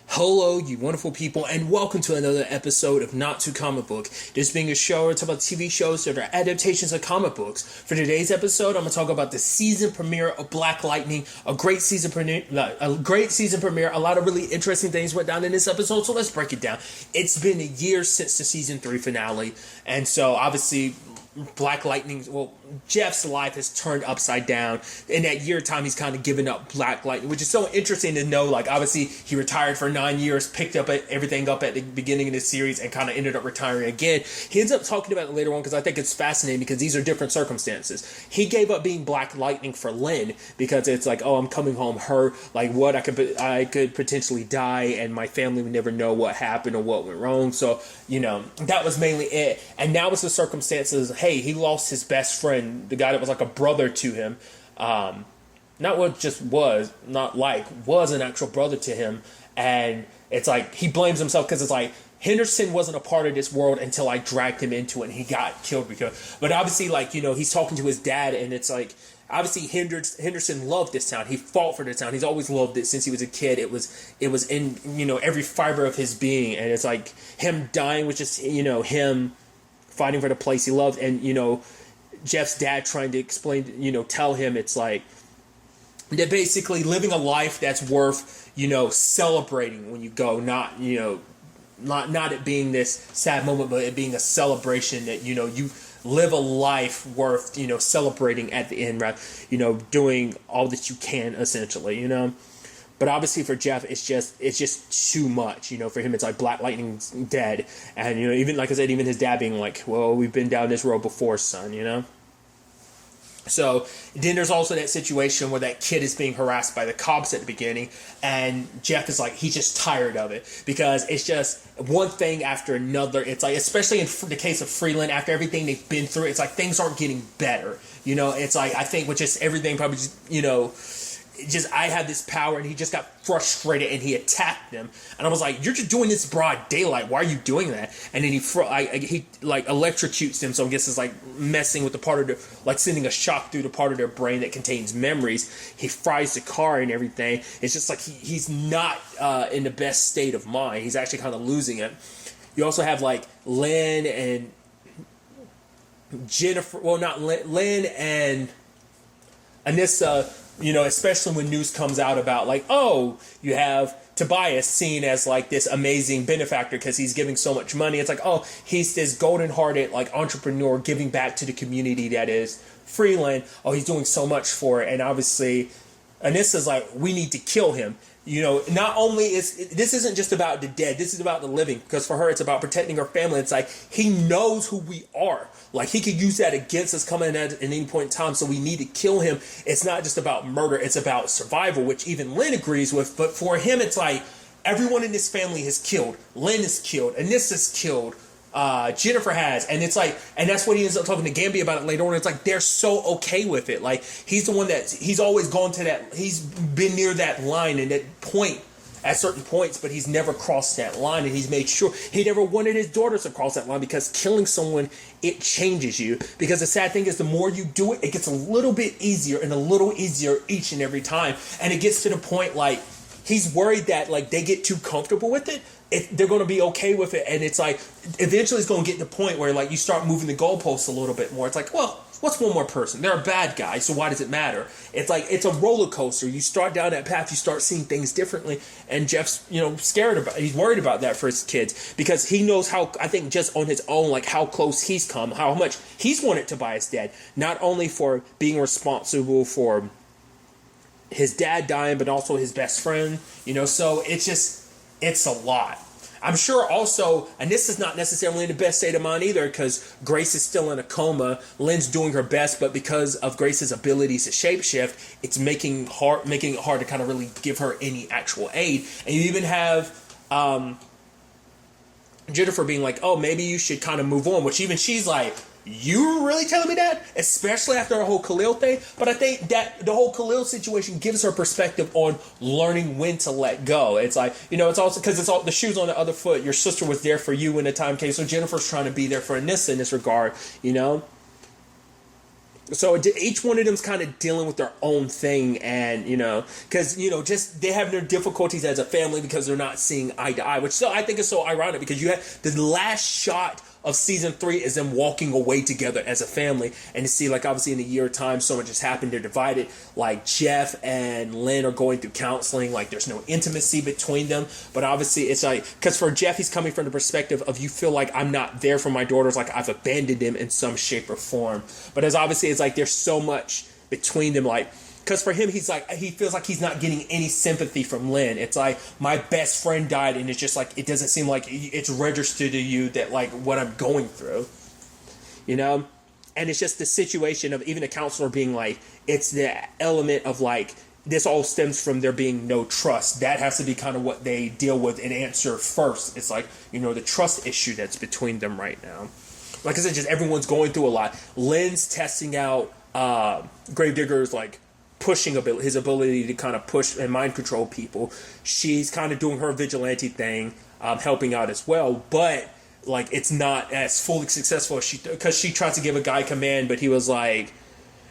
Hello, you wonderful people, and welcome to another episode of Not Too Comic Book. This being a show where I talk about TV shows that are adaptations of comic books. For today's episode, I'm going to talk about the season premiere of Black Lightning, a great season premiere, a lot of really interesting things went down in this episode, so let's break it down. It's been a year since the season 3 finale, and so obviously Black Lightning, Jeff's life has turned upside down. In that year time, he's kind of given up Black Lightning, which is so interesting to know. Like, obviously, he retired for 9 years, picked up everything up at the beginning of the series, and kind of ended up retiring again. He ends up talking about it later on because I think it's fascinating because these are different circumstances. He gave up being Black Lightning for Lynn because it's like, oh, I'm coming home hurt. Like, what I could potentially die, and my family would never know what happened or what went wrong. So, that was mainly it. And now it's the circumstances. Hey, he lost his best friend, the guy that was like a brother to him. Was an actual brother to him. And it's like, he blames himself because it's like, Henderson wasn't a part of this world until I dragged him into it and he got killed. But obviously, he's talking to his dad, and it's like, obviously Henderson loved this town. He fought for this town. He's always loved it since he was a kid. It was in, every fiber of his being. And it's like, him dying was just, him fighting for the place he loved. And, Jeff's dad trying to explain, tell him it's like, that basically living a life that's worth, celebrating when you go, not it being this sad moment, but it being a celebration that, you live a life worth, celebrating at the end, rather, doing all that you can, essentially, But obviously for Jeff, it's just too much, for him. It's like Black Lightning's dead. And, even, like I said, even his dad being like, well, we've been down this road before, son, So then there's also that situation where that kid is being harassed by the cops at the beginning, and Jeff is like, he's just tired of it because it's just one thing after another. It's like, especially in the case of Freeland, after everything they've been through, it's like things aren't getting better. It's like, I think with just everything probably just, I have this power, and he just got frustrated and he attacked them. And I was like, you're just doing this broad daylight. Why are you doing that? And then he electrocutes them. So I guess it's like messing with the part of the, like sending a shock through the part of their brain that contains memories. He fries the car and everything. It's just like he's not in the best state of mind. He's actually kind of losing it. You also have like Lynn and Jennifer. Well, not Lynn and Anissa. Especially when news comes out about like, oh, you have Tobias seen as like this amazing benefactor because he's giving so much money. It's like, oh, he's this golden-hearted like entrepreneur giving back to the community that is Freeland. Oh, he's doing so much for it. And obviously, Anissa's like, we need to kill him. Not only this isn't just about the dead, this is about the living, because for her it's about protecting her family. It's like, he knows who we are. Like, he could use that against us coming at any point in time, so we need to kill him. It's not just about murder, it's about survival, which even Lynn agrees with. But for him, it's like, everyone in this family is killed. Lynn is killed, Anissa's killed, Jennifer has, and it's like, and that's what he ends up talking to Gambia about it later on. It's like, they're so okay with it. Like, he's the one he's always gone to that, he's been near that line and that point at certain points, but he's never crossed that line, and he's made sure he never wanted his daughters to cross that line, because killing someone, it changes you. Because the sad thing is, the more you do it, it gets a little bit easier and a little easier each and every time, and it gets to the point like, he's worried that like they get too comfortable with it, they're going to be okay with it. And it's like, eventually it's going to get to the point where like you start moving the goalposts a little bit more. It's like, well, what's one more person? They're a bad guy, so why does it matter? It's like, it's a roller coaster. You start down that path, you start seeing things differently. And Jeff's, he's worried about that for his kids, because he knows how, I think just on his own, like how close he's come, how much he's wanted Tobias dead. Not only for being responsible for his dad dying, but also his best friend, so it's a lot. I'm sure also, and this is not necessarily in the best state of mind either, because Grace is still in a coma. Lynn's doing her best, but because of Grace's abilities to shapeshift, it's making it hard to kind of really give her any actual aid. And you even have Jennifer being like, oh, maybe you should kind of move on, which even she's like, you really telling me that? Especially after the whole Khalil thing. But I think that the whole Khalil situation gives her perspective on learning when to let go. It's like, it's also because it's all the shoes on the other foot. Your sister was there for you when the time came. So Jennifer's trying to be there for Anissa in this regard, So each one of them's kind of dealing with their own thing, and because just they have their difficulties as a family because they're not seeing eye to eye, which so I think is so ironic because you have the last shot of season 3 is them walking away together as a family, and to see like obviously in a year time so much has happened, they're divided. Like Jeff and Lynn are going through counseling, like there's no intimacy between them, but obviously it's like, because for Jeff he's coming from the perspective of, you feel like I'm not there for my daughters, like I've abandoned them in some shape or form. But as obviously it's like there's so much between them, like because for him, he's like, he feels like he's not getting any sympathy from Lynn. It's like, my best friend died, and it's just like, it doesn't seem like it's registered to you that like what I'm going through, And it's just the situation of even the counselor being like, it's the element of like, this all stems from there being no trust. That has to be kind of what they deal with and answer first. It's like, the trust issue that's between them right now. Like I said, just everyone's going through a lot. Lynn's testing out Gravedigger's like pushing his ability to kind of push and mind control people. She's kind of doing her vigilante thing, helping out as well, but like it's not as fully successful as because she tries to give a guy command, but he was like,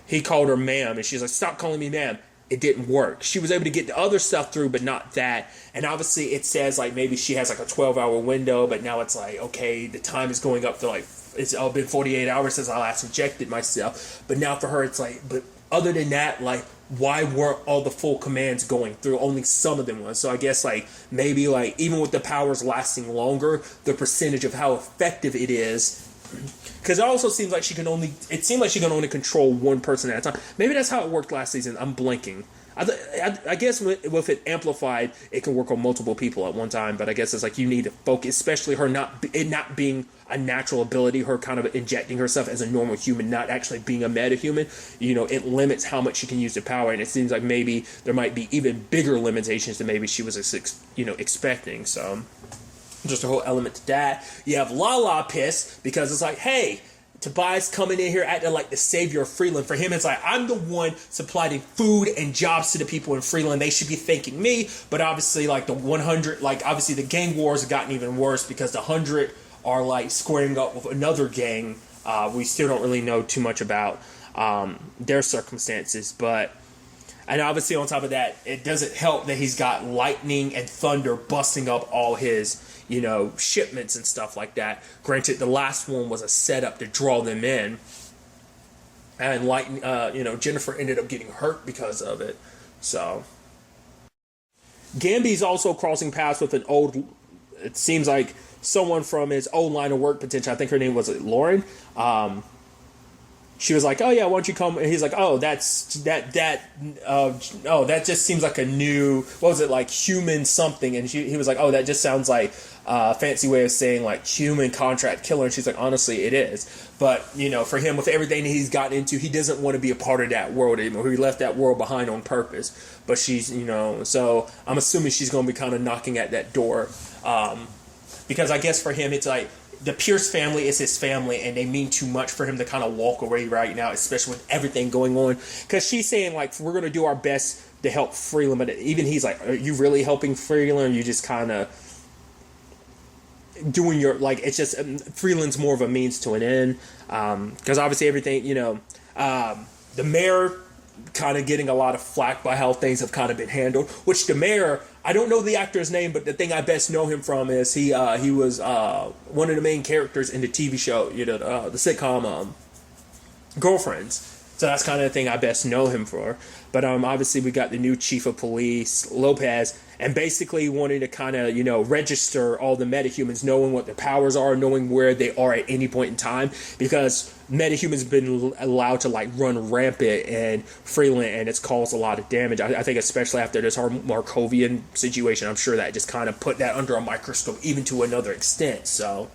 he called her ma'am, and she's like, stop calling me ma'am. It didn't work. She was able to get the other stuff through, but not that. And obviously it says like maybe she has like a 12-hour window, but now it's like, okay, the time is going up to like, it's all been 48 hours since I last injected myself. But now for her, it's like, but other than that, like, why weren't all the full commands going through? Only some of them was. So I guess like maybe like even with the powers lasting longer, the percentage of how effective it is, because it also seems like she can only control one person at a time. Maybe that's how it worked last season. I'm blanking. I guess with it amplified, it can work on multiple people at one time. But I guess it's like you need to focus, especially her not being a natural ability, her kind of injecting herself as a normal human, not actually being a metahuman. It limits how much she can use the power, and it seems like maybe there might be even bigger limitations than maybe she was expecting. So just a whole element to that. You have Lala pissed because it's like, hey, Tobias coming in here acting like the savior of Freeland. For him, it's like, I'm the one supplying food and jobs to the people in Freeland. They should be thanking me. But obviously, like the 100, like obviously the gang wars have gotten even worse because the 100 are like squaring up with another gang. We still don't really know too much about their circumstances. And obviously on top of that, it doesn't help that he's got lightning and thunder busting up all his shipments and stuff like that. Granted, the last one was a setup to draw them in, and Jennifer ended up getting hurt because of it. So Gamby's also crossing paths with it seems like someone from his old line of work potential. I think her name was Lauren. She was like, oh yeah, why don't you come? And he's like, oh, that just seems like a new, what was it, like human something? And he was like, oh, that just sounds like a fancy way of saying like human contract killer. And she's like, honestly, it is. But, for him, with everything that he's gotten into, he doesn't want to be a part of that world anymore. He left that world behind on purpose. But she's, so I'm assuming she's going to be kind of knocking at that door. Because I guess for him, it's like, the Pierce family is his family, and they mean too much for him to kind of walk away right now, especially with everything going on. Because she's saying, like, we're going to do our best to help Freeland, but even he's like, are you really helping Freeland, or are you just kind of doing your, like, it's just, Freeland's more of a means to an end. Because obviously everything, the mayor kind of getting a lot of flack by how things have kind of been handled, which the mayor, I don't know the actor's name, but the thing I best know him from is he was one of the main characters in the TV show, the sitcom Girlfriends. So that's kind of the thing I best know him for. But obviously we got the new chief of police, Lopez, and basically wanting to kind of, register all the metahumans, knowing what their powers are, knowing where they are at any point in time, because metahumans have been allowed to like run rampant in Freeland, and it's caused a lot of damage. I think especially after this Markovian situation, I'm sure that just kind of put that under a microscope even to another extent. So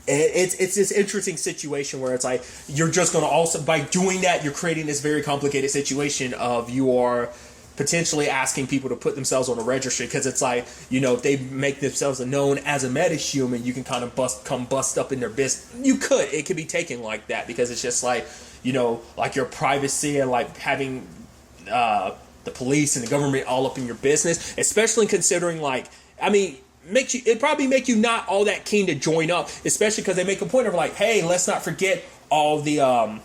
it's this interesting situation where it's like you're just going to also, by doing that, you're creating this very complicated situation of you are potentially asking people to put themselves on a registry, because it's like, if they make themselves known as a metahuman, you can kind of bust up in their business. It could be taken like that, because it's just like, like your privacy and like having the police and the government all up in your business, especially considering like, it probably make you not all that keen to join up, especially because they make a point of like, hey, let's not forget all the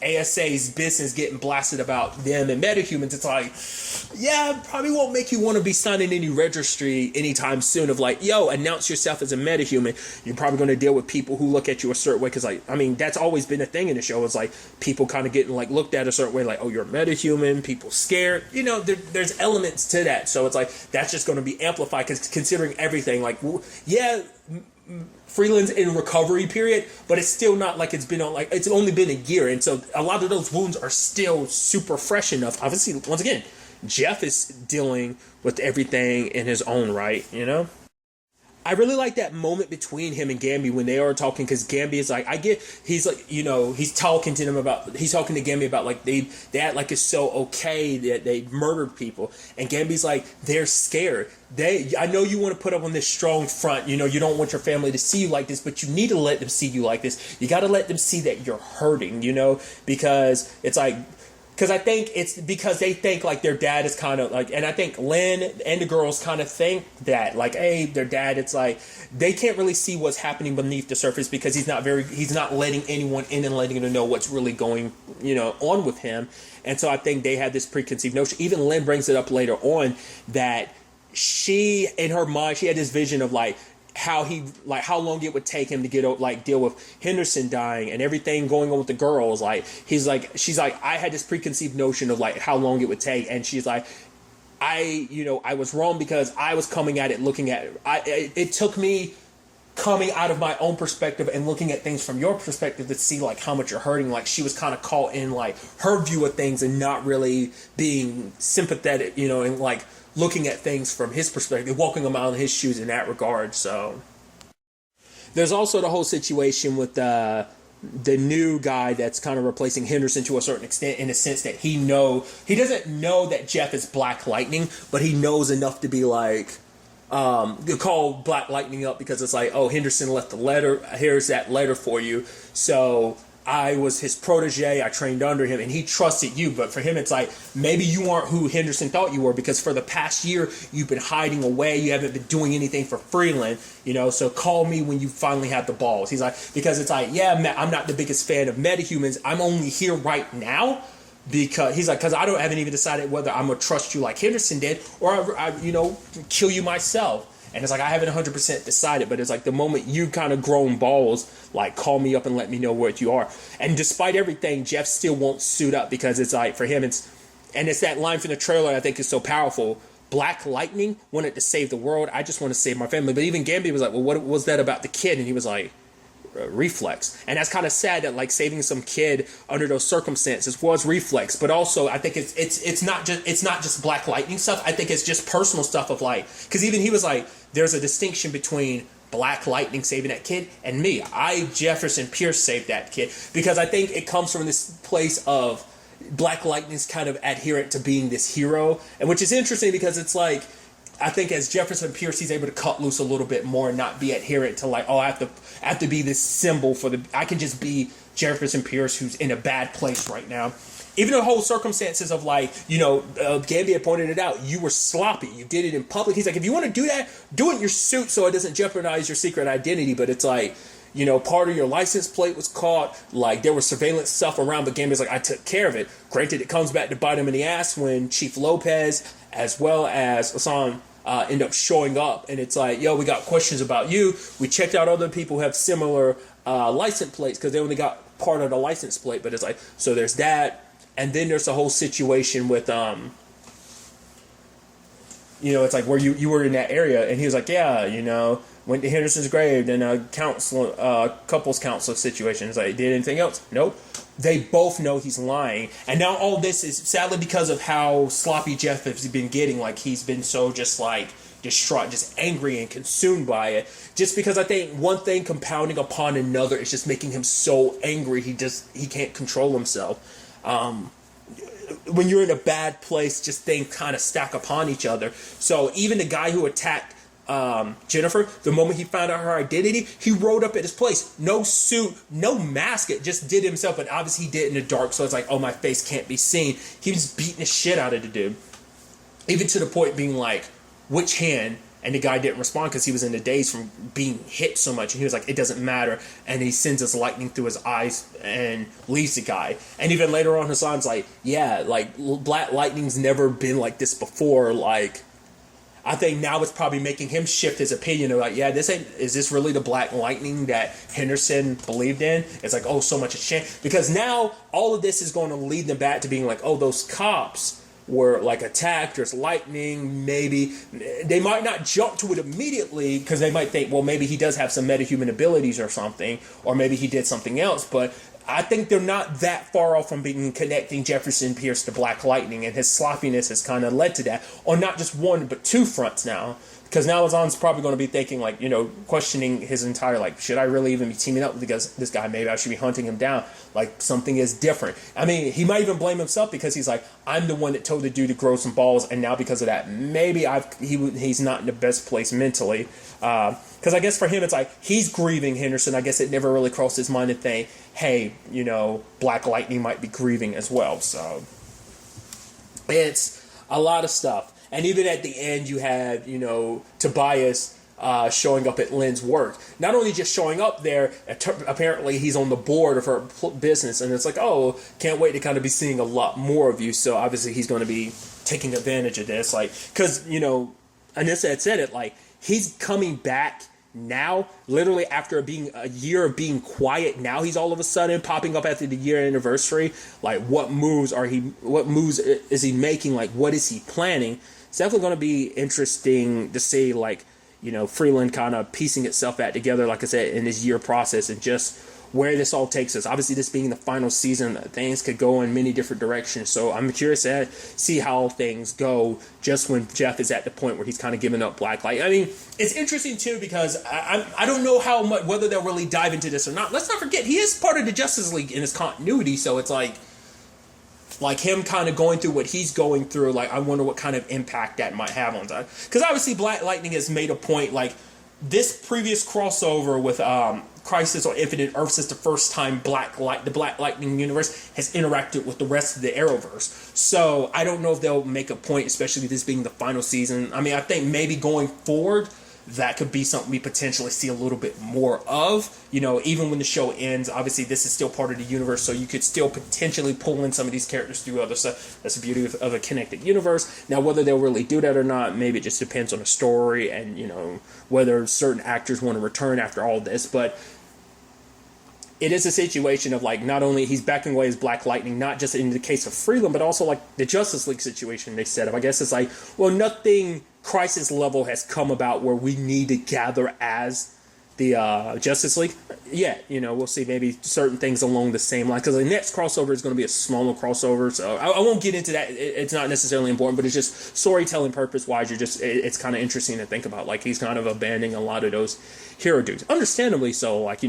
ASA's business getting blasted about them and metahumans, it's like, yeah, probably won't make you want to be signing any registry anytime soon of like, yo, announce yourself as a metahuman. You're probably going to deal with people who look at you a certain way, because like, I mean, that's always been a thing in the show. It's like people kind of getting like looked at a certain way, like, oh, you're a metahuman, people scared, you know, there's elements to that. So it's like, that's just going to be amplified, because considering everything, like, yeah, Freeland's in recovery period, but it's still not like it's been on, like, it's only been a year, and so a lot of those wounds are still super fresh enough. Obviously, once again, Jeff is dealing with everything in his own right, you know? I really like that moment between him and Gambi when they are talking, because Gambi is like, he's like, you know, he's talking to Gambi about like they act like it's so okay that they murdered people, and Gambi's like, they're scared. I know you want to put up on this strong front, you know, you don't want your family to see you like this, but you need to let them see you like this. You got to let them see that you're hurting, you know, because it's like, because I think it's because they think like their dad is kind of like, and I think Lynn and the girls kind of think that like, hey, their dad, it's like they can't really see what's happening beneath the surface, because he's not letting anyone in and letting them know what's really going, you know, on with him. And so I think they have this preconceived notion. Even Lynn brings it up later on that she, in her mind, she had this vision of like how long it would take him to get like deal with Henderson dying and everything going on with the girls. Like she's like, I had this preconceived notion of like how long it would take, and she's like, I was wrong, because I was coming at it looking at it took me coming out of my own perspective and looking at things from your perspective to see like how much you're hurting. Like she was kind of caught in like her view of things and not really being sympathetic, you know, and like looking at things from his perspective, walking him out in his shoes in that regard. So there's also the whole situation with the new guy that's kind of replacing Henderson to a certain extent, in a sense that he doesn't know that Jeff is Black Lightning, but he knows enough to be like, you call Black Lightning up, because it's like, oh, Henderson left the letter, here's that letter for you. So I was his protege, I trained under him, and he trusted you. But for him, it's like, maybe you aren't who Henderson thought you were, because for the past year, you've been hiding away, you haven't been doing anything for Freeland, you know, so call me when you finally have the balls. He's like, because it's like, yeah, I'm not the biggest fan of metahumans, I'm only here right now, because he's like, because I haven't even decided whether I'm going to trust you like Henderson did, or I kill you myself. And it's like, I haven't 100% decided, but it's like the moment you kind of grown balls, like call me up and let me know where you are. And despite everything, Jeff still won't suit up, because it's like, for him, it's that line from the trailer I think is so powerful. Black Lightning wanted to save the world. I just want to save my family. But even Gambi was like, well, what was that about the kid? And he was like, reflex. And that's kind of sad that like saving some kid under those circumstances was reflex. But also I think it's not just Black Lightning stuff. I think it's just personal stuff of like, because even he was like, there's a distinction between Black Lightning saving that kid and me. Jefferson Pierce saved that kid, because I think it comes from this place of Black Lightning's kind of adherent to being this hero, and which is interesting, because it's like, I think as Jefferson Pierce, he's able to cut loose a little bit more and not be adherent to like, oh, I have to be this symbol I can just be Jefferson Pierce who's in a bad place right now. Even the whole circumstances of like, Gambi had pointed it out, you were sloppy. You did it in public. He's like, if you want to do that, do it in your suit so it doesn't jeopardize your secret identity. But it's like, part of your license plate was caught. Like, there was surveillance stuff around, but Gambi's like, I took care of it. Granted, it comes back to bite him in the ass when Chief Lopez, as well as Hassan, end up showing up. And it's like, yo, we got questions about you. We checked out other people who have similar license plates, because they only got part of the license plate. But it's like, so there's that. And then there's the whole situation with, it's like where you were in that area. And he was like, yeah, went to Henderson's grave, then a couples counsel situation. It's like, did anything else? Nope. They both know he's lying. And now all this is sadly because of how sloppy Jeff has been getting. Like, he's been so just like distraught, just angry and consumed by it. Just because I think one thing compounding upon another is just making him so angry he can't control himself. When you're in a bad place, just things kind of stack upon each other. So even the guy who attacked Jennifer, the moment he found out her identity, he rode up at his place. No suit, no mask, it just did himself. But obviously he did it in the dark, so it's like, oh, my face can't be seen. He was beating the shit out of the dude. Even to the point being like, which hand And the guy didn't respond because he was in a daze from being hit so much. And he was like, it doesn't matter. And he sends his lightning through his eyes and leaves the guy. And even later on, Hassan's like, yeah, like, black lightning's never been like this before. Like, I think now it's probably making him shift his opinion of like, yeah, is this really the black lightning that Henderson believed in? It's like, oh, so much has changed. Because now all of this is going to lead them back to being like, oh, those cops were like attacked, there's lightning, maybe they might not jump to it immediately because they might think, well, maybe he does have some metahuman abilities or something, or maybe he did something else. But I think they're not that far off from being connecting Jefferson Pierce to Black Lightning, and his sloppiness has kind of led to that on not just one but two fronts now. Because now Azan's probably going to be thinking, like, questioning his entire, like, should I really even be teaming up with this guy? Maybe I should be hunting him down. Like, something is different. I mean, he might even blame himself because he's like, I'm the one that told the dude to grow some balls, and now because of that, maybe he's not in the best place mentally. Because I guess for him, it's like, he's grieving Henderson. I guess it never really crossed his mind to think, hey, Black Lightning might be grieving as well. So, it's a lot of stuff. And even at the end, you have, Tobias showing up at Lynn's work. Not only just showing up there, apparently he's on the board of her business. And it's like, oh, can't wait to kind of be seeing a lot more of you. So obviously he's going to be taking advantage of this. Like, because, Anissa had said it, like, he's coming back now, literally after being a year of being quiet. Now he's all of a sudden popping up after the year anniversary. Like, what moves is he making? Like, what is he planning? It's definitely going to be interesting to see, like, Freeland kind of piecing itself back together, like I said, in this year process, and just where this all takes us. Obviously, this being the final season, things could go in many different directions. So I'm curious to see how things go just when Jeff is at the point where he's kind of giving up Black Light. I mean, it's interesting, too, because I don't know how much, whether they'll really dive into this or not. Let's not forget, he is part of the Justice League in his continuity, so it's like him kind of going through what he's going through, like, I wonder what kind of impact that might have on that. Because obviously Black Lightning has made a point, like, this previous crossover with Crisis on Infinite Earths is the first time the Black Lightning universe has interacted with the rest of the Arrowverse. So I don't know if they'll make a point, especially this being the final season. I mean, I think maybe going forward, that could be something we potentially see a little bit more of. Even when the show ends, obviously this is still part of the universe, so you could still potentially pull in some of these characters through other stuff. That's the beauty of a connected universe. Now, whether they'll really do that or not, maybe it just depends on the story and, whether certain actors want to return after all this. But it is a situation of, like, not only he's backing away as Black Lightning, not just in the case of Freeland, but also, like, the Justice League situation they set up. I guess it's like, well, nothing Crisis level has come about where we need to gather as the Justice League. Yeah, we'll see maybe certain things along the same line, because the next crossover is going to be a smaller crossover, so I won't get into that. It's not necessarily important, but it's just storytelling purpose-wise, it's kind of interesting to think about. Like, he's kind of abandoning a lot of those hero dudes. Understandably so, like,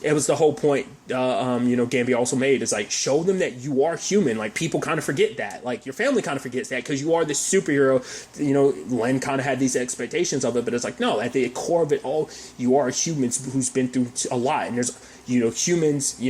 it was the whole point, Gambia also made, is like, show them that you are human. Like, people kind of forget that. Like, your family kind of forgets that because you are this superhero. Len kind of had these expectations of it, but it's like, no, at the core of it all, you are humans who's been through a lot. And there's, humans,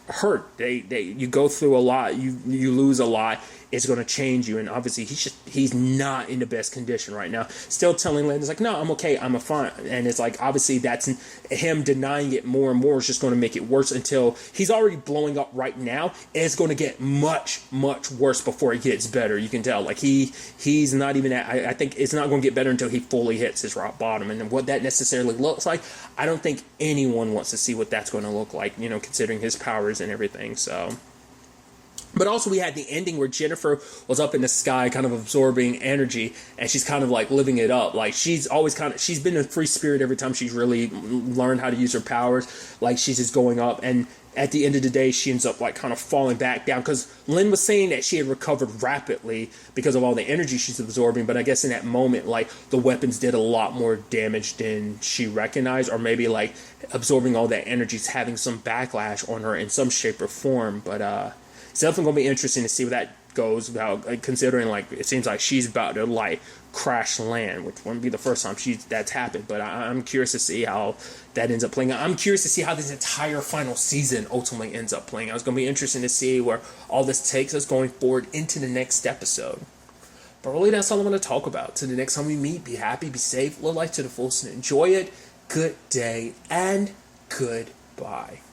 hurt. You go through a lot. You lose a lot. It's going to change you. And obviously, he's not in the best condition right now. Still telling Len, it's like, no, I'm okay. I'm fine. And it's like, obviously, that's him denying it more and more is just going to make it worse until he's already blowing up right now. And it's going to get much, much worse before it gets better. You can tell. Like, he's not even at, I think it's not going to get better until he fully hits his rock bottom. And what that necessarily looks like, I don't think anyone wants to see what that's going to look like, considering his powers and everything. So. But also we had the ending where Jennifer was up in the sky kind of absorbing energy, and she's kind of like living it up. Like, she's been a free spirit every time she's really learned how to use her powers. Like, she's just going up, and at the end of the day, she ends up like kind of falling back down, because Lynn was saying that she had recovered rapidly because of all the energy she's absorbing. But I guess in that moment, like, the weapons did a lot more damage than she recognized, or maybe like absorbing all that energy is having some backlash on her in some shape or form. But it's definitely going to be interesting to see where that goes, considering, like, it seems like she's about to, like, crash land, which wouldn't be the first time that's happened. But I'm curious to see how that ends up playing out. I'm curious to see how this entire final season ultimately ends up playing out. It's going to be interesting to see where all this takes us going forward into the next episode. But really, that's all I'm going to talk about. Till the next time we meet, be happy, be safe, live life to the fullest, and enjoy it. Good day and goodbye.